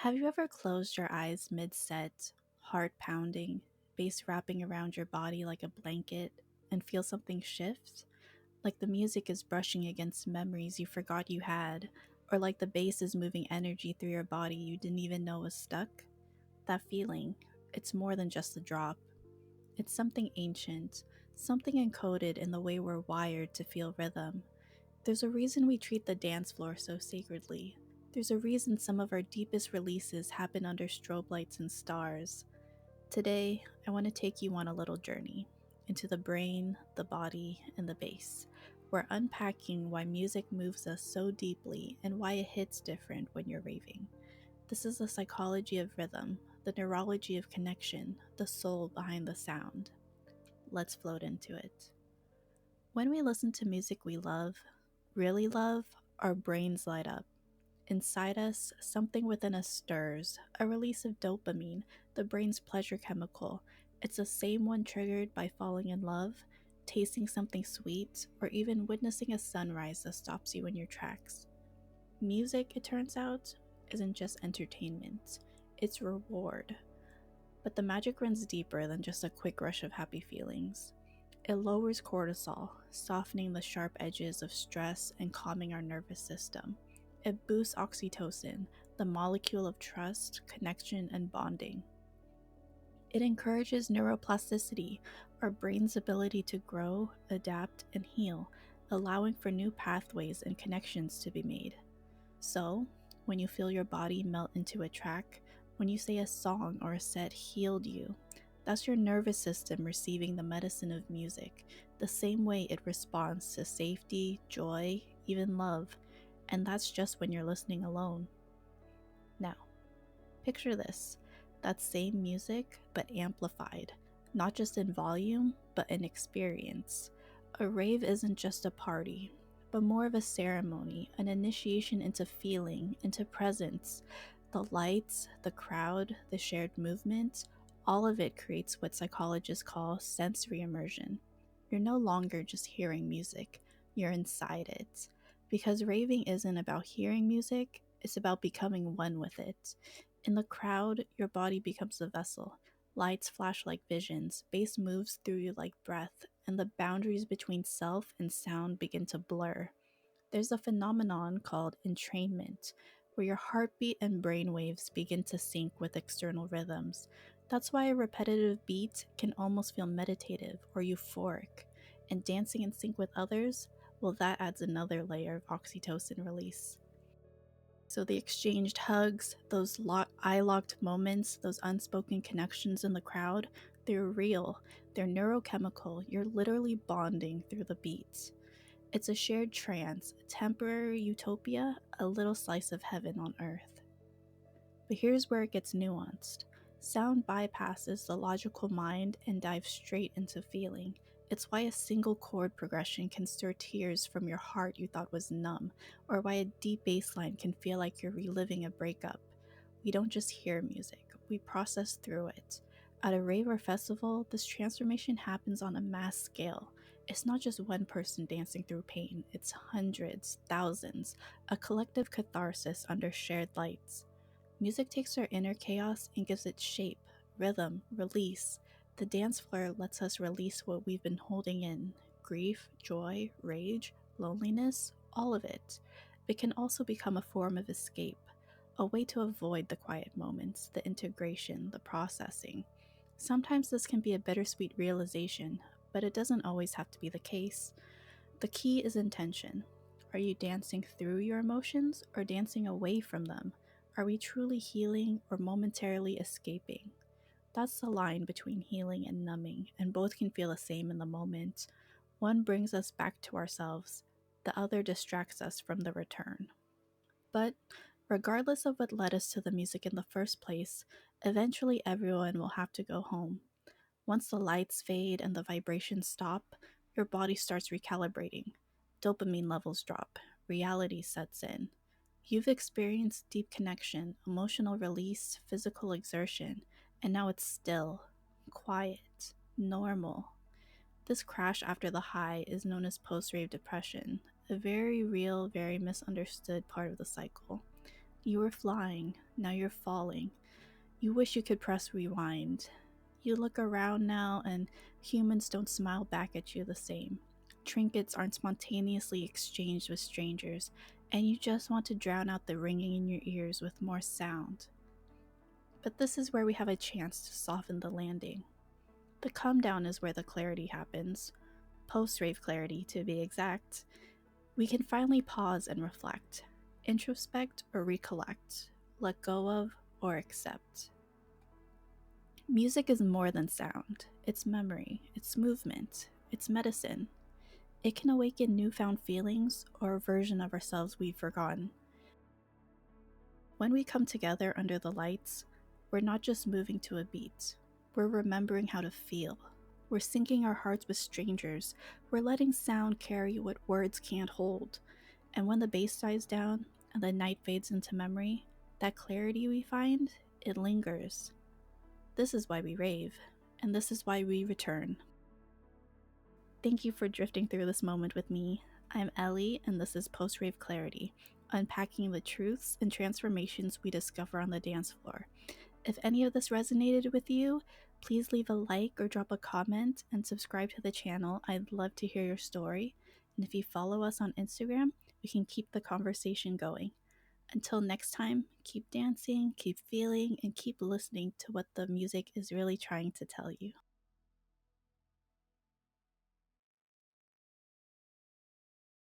Have you ever closed your eyes mid-set, heart pounding, bass wrapping around your body like a blanket, and feel something shift? Like the music is brushing against memories you forgot you had, or like the bass is moving energy through your body you didn't even know was stuck? That feeling, it's more than just a drop. It's something ancient, something encoded in the way we're wired to feel rhythm. There's a reason we treat the dance floor so sacredly. There's a reason some of our deepest releases happen under strobe lights and stars. Today, I want to take you on a little journey into the brain, the body, and the bass. We're unpacking why music moves us so deeply and why it hits different when you're raving. This is the psychology of rhythm, the neurology of connection, the soul behind the sound. Let's float into it. When we listen to music we love, really love, our brains light up. Inside us, something within us stirs, a release of dopamine, the brain's pleasure chemical. It's the same one triggered by falling in love, tasting something sweet, or even witnessing a sunrise that stops you in your tracks. Music, it turns out, isn't just entertainment, it's reward. But the magic runs deeper than just a quick rush of happy feelings. It lowers cortisol, softening the sharp edges of stress and calming our nervous system. It boosts oxytocin, the molecule of trust, connection, and bonding. It encourages neuroplasticity, our brain's ability to grow, adapt, and heal, allowing for new pathways and connections to be made. So, when you feel your body melt into a track, when you say a song or a set healed you, that's your nervous system receiving the medicine of music, the same way it responds to safety, joy, even love, and that's just when you're listening alone. Now, picture this, that same music, but amplified, not just in volume, but in experience. A rave isn't just a party, but more of a ceremony, an initiation into feeling, into presence. The lights, the crowd, the shared movement, all of it creates what psychologists call sensory immersion. You're no longer just hearing music, you're inside it. Because raving isn't about hearing music, it's about becoming one with it. In the crowd, your body becomes a vessel. Lights flash like visions, bass moves through you like breath, and the boundaries between self and sound begin to blur. There's a phenomenon called entrainment, where your heartbeat and brain waves begin to sync with external rhythms. That's why a repetitive beat can almost feel meditative or euphoric, and dancing in sync with others, well, that adds another layer of oxytocin release. So the exchanged hugs, those eye locked moments, those unspoken connections in the crowd, they're real. They're neurochemical. You're literally bonding through the beats. It's a shared trance, a temporary utopia, a little slice of heaven on earth. But here's where it gets nuanced. Sound bypasses the logical mind and dives straight into feeling. It's why a single chord progression can stir tears from your heart you thought was numb, or why a deep bass line can feel like you're reliving a breakup. We don't just hear music, we process through it. At a rave or festival, this transformation happens on a mass scale. It's not just one person dancing through pain, it's hundreds, thousands, a collective catharsis under shared lights. Music takes our inner chaos and gives it shape, rhythm, release. The dance floor lets us release what we've been holding in grief, joy, rage, loneliness, all of it. It can also become a form of escape, a way to avoid the quiet moments, the integration, the processing. Sometimes this can be a bittersweet realization, but it doesn't always have to be the case. The key is intention. Are you dancing through your emotions or dancing away from them? Are we truly healing or momentarily escaping? That's the line between healing and numbing, and both can feel the same in the moment. One brings us back to ourselves, the other distracts us from the return. But regardless of what led us to the music in the first place, eventually everyone will have to go home. Once the lights fade and the vibrations stop, your body starts recalibrating. Dopamine levels drop, reality sets in. You've experienced deep connection, emotional release, physical exertion, and now it's still, quiet, normal. This crash after the high is known as post rave depression, a very real, very misunderstood part of the cycle. You were flying, now you're falling. You wish you could press rewind. You look around now, and humans don't smile back at you the same. Trinkets aren't spontaneously exchanged with strangers, and you just want to drown out the ringing in your ears with more sound. But this is where we have a chance to soften the landing. The come down is where the clarity happens, post rave clarity to be exact. We can finally pause and reflect, introspect or recollect, let go of or accept. Music is more than sound. It's memory, it's movement, it's medicine. It can awaken newfound feelings or a version of ourselves we've forgotten. When we come together under the lights, we're not just moving to a beat, we're remembering how to feel. We're syncing our hearts with strangers. We're letting sound carry what words can't hold. And when the bass dies down and the night fades into memory, that clarity we find, it lingers. This is why we rave, and this is why we return. Thank you for drifting through this moment with me. I'm Ellie, and this is Post Rave Clarity, unpacking the truths and transformations we discover on the dance floor. If any of this resonated with you, please leave a like or drop a comment and subscribe to the channel. I'd love to hear your story. And if you follow us on Instagram, we can keep the conversation going. Until next time, keep dancing, keep feeling, and keep listening to what the music is really trying to tell you.